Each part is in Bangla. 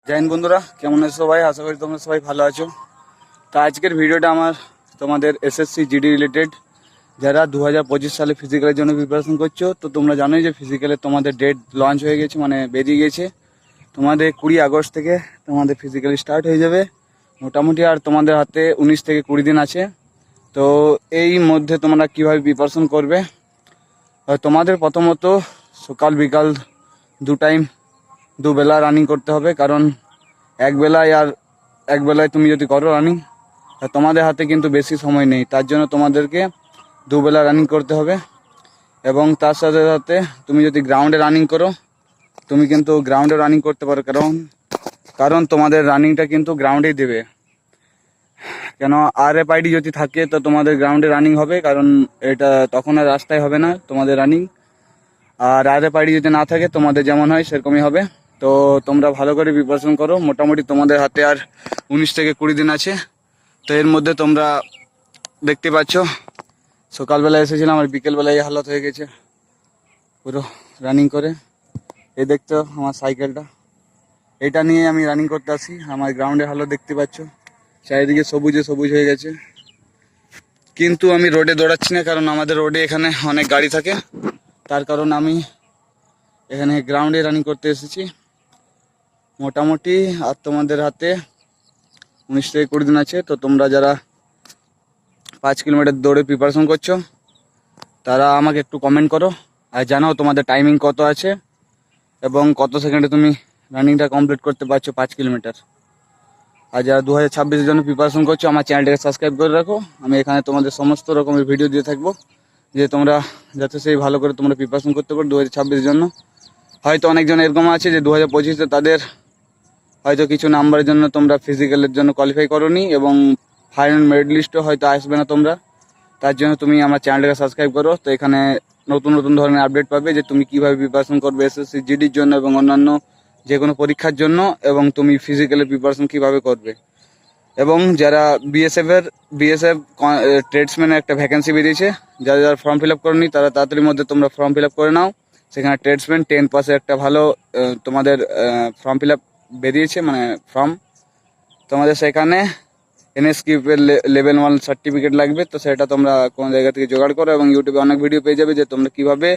জয় হিন্দ বন্ধুরা, কেমন আছো সবাই? আশা করি তোমরা সবাই ভালো আছো। তো আজকের ভিডিওটা আমার তোমাদের এসএসসি জিডি রিলেটেড। যারা 2025 সালে ফিজিক্যালের জন্য প্রিপারেশন করছো, তো তোমরা জানোই যে ফিজিক্যালে তোমাদের ডেট লঞ্চ হয়ে গেছে, মানে বেরিয়ে গেছে। তোমাদের 20 আগস্ট থেকে তোমাদের ফিজিক্যাল স্টার্ট হয়ে যাবে মোটামুটি। আর তোমাদের হাতে 19 থেকে 20 দিন আছে। তো এই মধ্যে তোমরা কীভাবে প্রিপারেশন করবে? তোমাদের প্রথমত সকাল বিকাল দুবেলা রানিং করতে হবে, কারণ একবেলায় তুমি যদি করো রানিং, তোমাদের হাতে কিন্তু বেশি সময় নেই। তার জন্য তোমাদেরকে দুবেলা রানিং করতে হবে। এবং তার সাথে সাথে তুমি যদি গ্রাউন্ডে রানিং করো, তুমি কিন্তু গ্রাউন্ডে রানিং করতে পারো, কারণ তোমাদের রানিংটা কিন্তু গ্রাউন্ডেই দেবে। কেন, RFID যদি থাকে তো তোমাদের গ্রাউন্ডে রানিং হবে, কারণ এটা তখন আর রাস্তায় হবে না তোমাদের রানিং। আর RFID যদি না থাকে, তোমাদের যেমন হয় সেরকমই হবে। তো তোমরা ভালো করে প্রিপারেশন করো। মোটামুটি তোমাদের হাতে আর 19 থেকে 20 দিন আছে। তো এর মধ্যে তোমরা দেখতে পাচ্ছ, সকালবেলা এসেছিলাম আর বিকেলবেলা এই হালত হয়ে গেছে পুরো রানিং করে। এই দেখছো আমার সাইকেলটা, এটা নিয়ে আমি রানিং করতে আসি। আমার গ্রাউন্ডের হালত দেখতে পাচ্ছ, চারিদিকে সবুজে সবুজ হয়ে গেছে। কিন্তু আমি রোডে দৌড়াচ্ছি না, কারণ আমাদের রোডে এখানে অনেক গাড়ি থাকে। তার কারণ আমি এখানে গ্রাউন্ডে রানিং করতে এসেছি মোটামুটি। আর তোমাদের হাতে 19 থেকে 20 দিন আছে। তো তোমরা যারা 5 কিলোমিটার দৌড়ে প্রিপারেশন করছো, তারা আমাকে একটু কমেন্ট করো আর জানাও তোমাদের টাইমিং কত আছে এবং কত সেকেন্ডে তুমি রানিংটা কমপ্লিট করতে পারছো 5 কিলোমিটার। আর যারা 2026-এর জন্য প্রিপারেশন করছো, আমার চ্যানেলটাকে সাবস্ক্রাইব করে রাখো। আমি এখানে তোমাদের সমস্ত রকমের ভিডিও দিয়ে থাকবো, যে তোমরা যাতে সেই ভালো করে তোমরা প্রিপারেশন করতে পারো 2026-এর জন্য। হয়তো অনেকজন এরকম আছে যে 2025-এ তাদের হয়তো কিছু নাম্বারের জন্য তোমরা ফিজিক্যালের জন্য কোয়ালিফাই করোনি এবং ফাইনাল মেরিট লিস্টও হয়তো আসবে না তোমরা। তার জন্য তুমি আমার চ্যানেলটাকে সাবস্ক্রাইব করো। তো এখানে নতুন নতুন ধরনের আপডেট পাবে, যে তুমি কিভাবে প্রিপারেশন করবে এসএসসি জিডির জন্য এবং অন্যান্য যে কোনো পরীক্ষার জন্য, এবং তুমি ফিজিক্যালের প্রিপারেশন কিভাবে করবে। এবং যারা বিএসএফ ট্রেডসম্যানের একটা ভ্যাকেন্সি বেরিয়েছে, যারা যারা ফর্ম ফিল আপ করেনি তারা তাড়াতাড়ির মধ্যে তোমরা ফর্ম ফিল আপ করে নাও। সেখানে ট্রেডসম্যান 10 পাসে একটা ভালো তোমাদের ফর্ম ফিল আপ বেরিয়েছে, মানে ফর্ম। তোমাদের সেখানে NSQF-এর লেভেল 1 সার্টিফিকেট লাগবে। তো সেটা তোমরা কোনো জায়গা থেকে জোগাড় করো, এবং ইউটিউবে অনেক ভিডিও পেয়ে যাবে যে তোমরা কীভাবে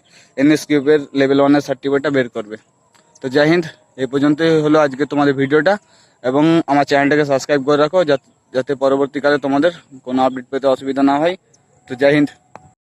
NSQF-এর লেভেল 1-এর সার্টিফিকেটটা বের করবে। তো জয় হিন্দ, এই পর্যন্তই হলো আজকে তোমাদের ভিডিওটা। এবং আমার চ্যানেলটাকে সাবস্ক্রাইব করে রাখো, যাতে পরবর্তীকালে তোমাদের কোনো আপডেট পেতে অসুবিধা না হয়। তো জয় হিন্দ।